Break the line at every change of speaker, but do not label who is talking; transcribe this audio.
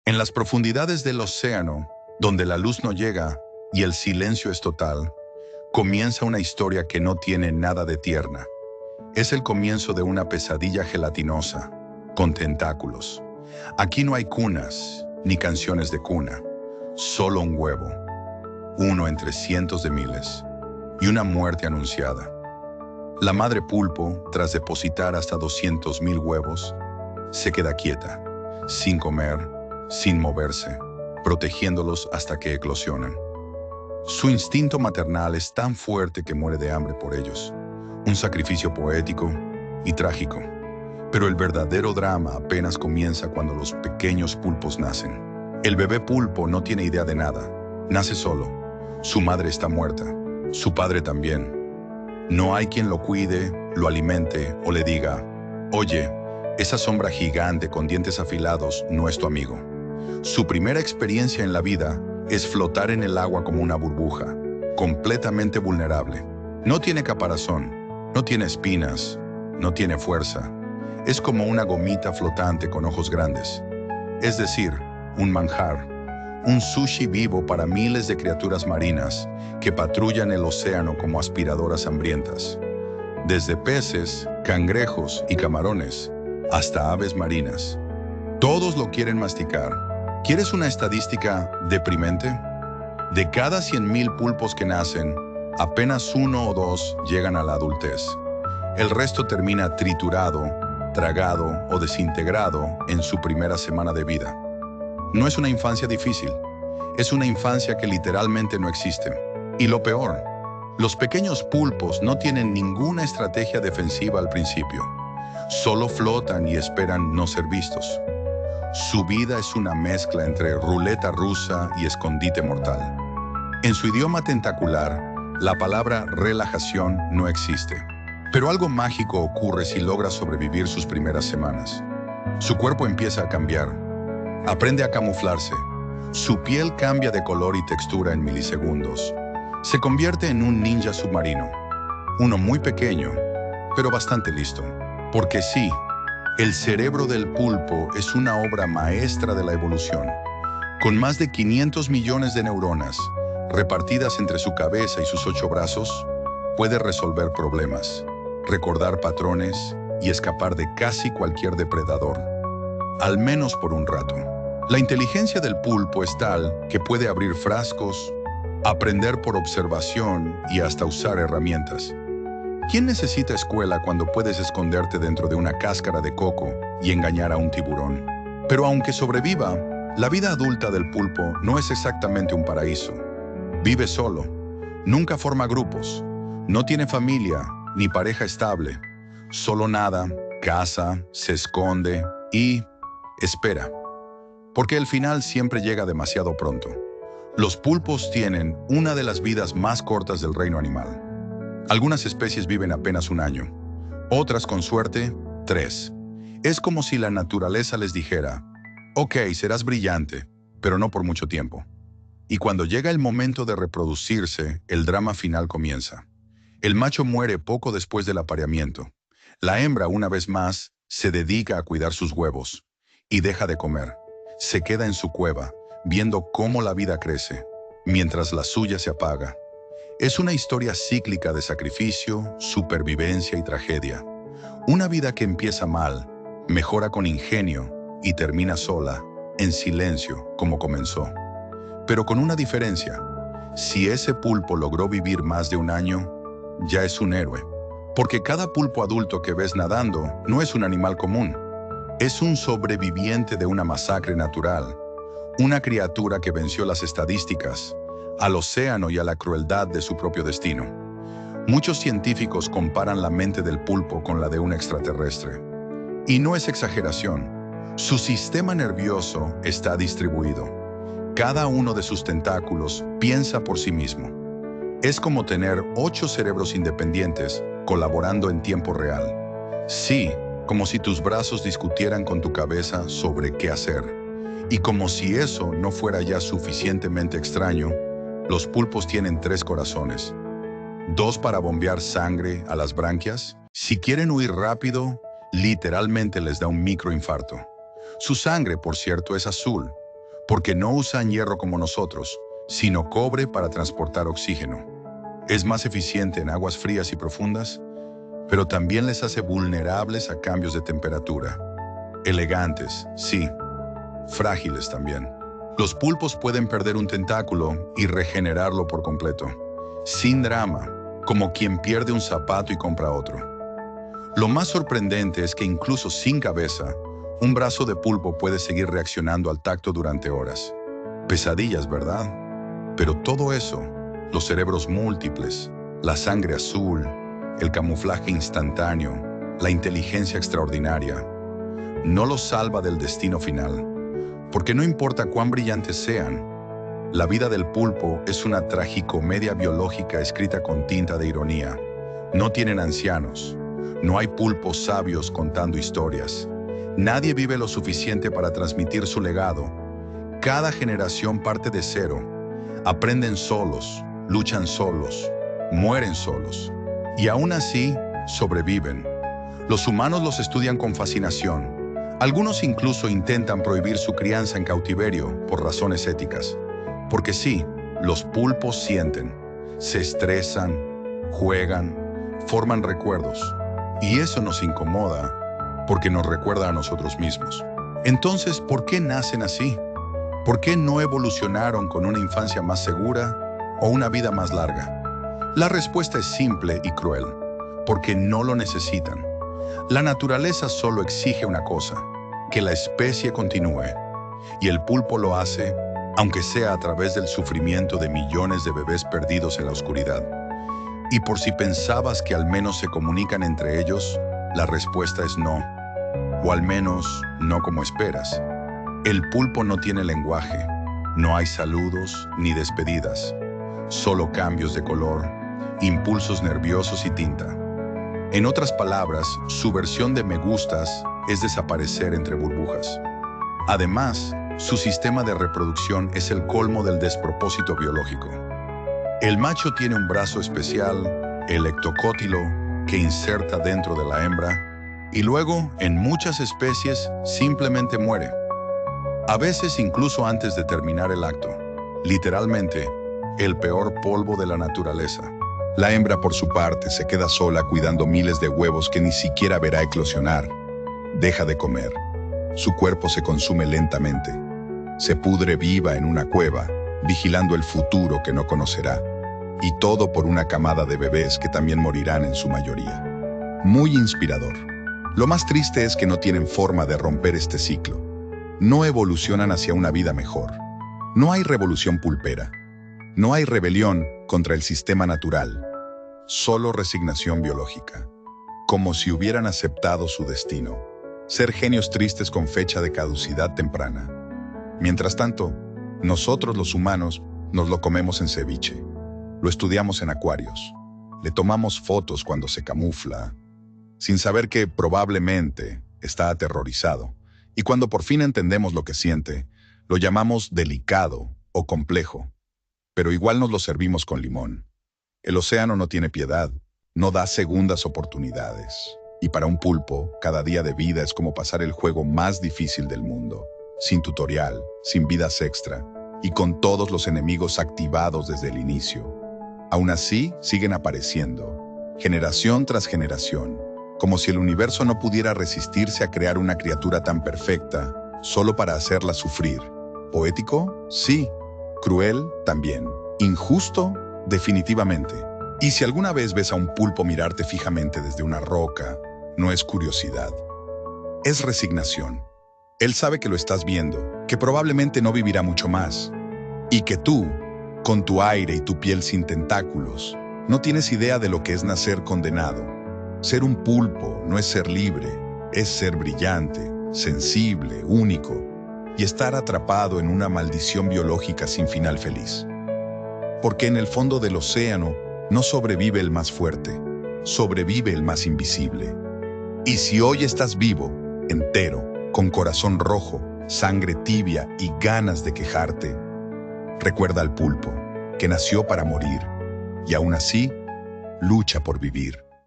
En las profundidades del océano, donde la luz no llega y el silencio es total, comienza una historia que no tiene nada de tierna. Es el comienzo de una pesadilla gelatinosa, con tentáculos. Aquí no hay cunas, ni canciones de cuna, solo un huevo, uno entre cientos de miles, y una muerte anunciada. La madre pulpo, tras depositar hasta 200.000 huevos, se queda quieta, sin comer, sin moverse, protegiéndolos hasta que eclosionan. Su instinto maternal es tan fuerte que muere de hambre por ellos. Un sacrificio poético y trágico. Pero el verdadero drama apenas comienza cuando los pequeños pulpos nacen. El bebé pulpo no tiene idea de nada. Nace solo. Su madre está muerta. Su padre también. No hay quien lo cuide, lo alimente o le diga: oye, esa sombra gigante con dientes afilados no es tu amigo. Su primera experiencia en la vida es flotar en el agua como una burbuja, completamente vulnerable. No tiene caparazón, no tiene espinas, no tiene fuerza. Es como una gomita flotante con ojos grandes. Es decir, un manjar, un sushi vivo para miles de criaturas marinas que patrullan el océano como aspiradoras hambrientas. Desde peces, cangrejos y camarones, hasta aves marinas. Todos lo quieren masticar. ¿Quieres una estadística deprimente? De cada 100.000 pulpos que nacen, apenas 1 o 2 llegan a la adultez. El resto termina triturado, tragado o desintegrado en su primera semana de vida. No es una infancia difícil, es una infancia que literalmente no existe. Y lo peor, los pequeños pulpos no tienen ninguna estrategia defensiva al principio. Solo flotan y esperan no ser vistos. Su vida es una mezcla entre ruleta rusa y escondite mortal. En su idioma tentacular, la palabra relajación no existe. Pero algo mágico ocurre si logra sobrevivir sus primeras semanas. Su cuerpo empieza a cambiar. Aprende a camuflarse. Su piel cambia de color y textura en milisegundos. Se convierte en un ninja submarino. Uno muy pequeño, pero bastante listo. Porque sí, el cerebro del pulpo es una obra maestra de la evolución. Con más de 500 millones de neuronas, repartidas entre su cabeza y sus 8 brazos, puede resolver problemas, recordar patrones y escapar de casi cualquier depredador. Al menos por un rato. La inteligencia del pulpo es tal que puede abrir frascos, aprender por observación y hasta usar herramientas. ¿Quién necesita escuela cuando puedes esconderte dentro de una cáscara de coco y engañar a un tiburón? Pero aunque sobreviva, la vida adulta del pulpo no es exactamente un paraíso. Vive solo, nunca forma grupos, no tiene familia ni pareja estable. Solo nada, caza, se esconde y espera. Porque el final siempre llega demasiado pronto. Los pulpos tienen una de las vidas más cortas del reino animal. Algunas especies viven apenas 1 año, otras con suerte 3. Es como si la naturaleza les dijera: ok, serás brillante, pero no por mucho tiempo. Y cuando llega el momento de reproducirse, el drama final comienza. El macho muere poco después del apareamiento. La hembra, una vez más, se dedica a cuidar sus huevos y deja de comer. Se queda en su cueva, viendo cómo la vida crece, mientras la suya se apaga. Es una historia cíclica de sacrificio, supervivencia y tragedia. Una vida que empieza mal, mejora con ingenio y termina sola, en silencio, como comenzó. Pero con una diferencia. Si ese pulpo logró vivir más de 1 año, ya es un héroe. Porque cada pulpo adulto que ves nadando no es un animal común. Es un sobreviviente de una masacre natural. Una criatura que venció las estadísticas, al océano y a la crueldad de su propio destino. Muchos científicos comparan la mente del pulpo con la de un extraterrestre. Y no es exageración. Su sistema nervioso está distribuido. Cada uno de sus tentáculos piensa por sí mismo. Es como tener 8 cerebros independientes colaborando en tiempo real. Sí, como si tus brazos discutieran con tu cabeza sobre qué hacer. Y como si eso no fuera ya suficientemente extraño, los pulpos tienen 3 corazones. 2 para bombear sangre a las branquias. Si quieren huir rápido, literalmente les da un microinfarto. Su sangre, por cierto, es azul. porque no usan hierro como nosotros, sino cobre para transportar oxígeno. Es más eficiente en aguas frías y profundas, pero también les hace vulnerables a cambios de temperatura. Elegantes, sí, frágiles también. Los pulpos pueden perder un tentáculo y regenerarlo por completo, sin drama, como quien pierde un zapato y compra otro. Lo más sorprendente es que incluso sin cabeza, un brazo de pulpo puede seguir reaccionando al tacto durante horas. Pesadillas, ¿verdad? Pero todo eso, los cerebros múltiples, la sangre azul, el camuflaje instantáneo, la inteligencia extraordinaria, no los salva del destino final. Porque no importa cuán brillantes sean, la vida del pulpo es una tragicomedia biológica escrita con tinta de ironía. No tienen ancianos, no hay pulpos sabios contando historias. Nadie vive lo suficiente para transmitir su legado. Cada generación parte de cero. Aprenden solos, luchan solos, mueren solos. Y aún así, sobreviven. Los humanos los estudian con fascinación. Algunos incluso intentan prohibir su crianza en cautiverio por razones éticas. Porque sí, los pulpos sienten, se estresan, juegan, forman recuerdos. Y eso nos incomoda porque nos recuerda a nosotros mismos. Entonces, ¿por qué nacen así? ¿Por qué no evolucionaron con una infancia más segura o una vida más larga? La respuesta es simple y cruel, porque no lo necesitan. La naturaleza solo exige una cosa, que la especie continúe. Y el pulpo lo hace, aunque sea a través del sufrimiento de millones de bebés perdidos en la oscuridad. Y por si pensabas que al menos se comunican entre ellos, la respuesta es no. O al menos, no como esperas. El pulpo no tiene lenguaje. No hay saludos ni despedidas. Solo cambios de color, impulsos nerviosos y tinta. En otras palabras, su versión de me gustas es desaparecer entre burbujas. Además, su sistema de reproducción es el colmo del despropósito biológico. El macho tiene un brazo especial, el ectocótilo, que inserta dentro de la hembra, y luego, en muchas especies, simplemente muere. A veces incluso antes de terminar el acto. Literalmente, el peor polvo de la naturaleza. La hembra, por su parte, se queda sola cuidando miles de huevos que ni siquiera verá eclosionar. Deja de comer. Su cuerpo se consume lentamente. Se pudre viva en una cueva, vigilando el futuro que no conocerá. Y todo por una camada de bebés que también morirán en su mayoría. Muy inspirador. Lo más triste es que no tienen forma de romper este ciclo. No evolucionan hacia una vida mejor. No hay revolución pulpera. No hay rebelión contra el sistema natural. Solo resignación biológica. Como si hubieran aceptado su destino. Ser genios tristes con fecha de caducidad temprana. Mientras tanto, nosotros los humanos nos lo comemos en ceviche. Lo estudiamos en acuarios. Le tomamos fotos cuando se camufla, sin saber que probablemente está aterrorizado. Y cuando por fin entendemos lo que siente, lo llamamos delicado o complejo. Pero igual nos lo servimos con limón. El océano no tiene piedad, no da segundas oportunidades. Y para un pulpo, cada día de vida es como pasar el juego más difícil del mundo. Sin tutorial, sin vidas extra, y con todos los enemigos activados desde el inicio. Aún así, siguen apareciendo, generación tras generación, como si el universo no pudiera resistirse a crear una criatura tan perfecta, solo para hacerla sufrir. ¿Poético? Sí. Cruel, también. Injusto, definitivamente. Y si alguna vez ves a un pulpo mirarte fijamente desde una roca, no es curiosidad. Es resignación. Él sabe que lo estás viendo, que probablemente no vivirá mucho más. Y que tú, con tu aire y tu piel sin tentáculos, no tienes idea de lo que es nacer condenado. Ser un pulpo no es ser libre, es ser brillante, sensible, único, y estar atrapado en una maldición biológica sin final feliz. Porque en el fondo del océano no sobrevive el más fuerte, sobrevive el más invisible. Y si hoy estás vivo, entero, con corazón rojo, sangre tibia y ganas de quejarte, recuerda al pulpo, que nació para morir, y aún así, lucha por vivir.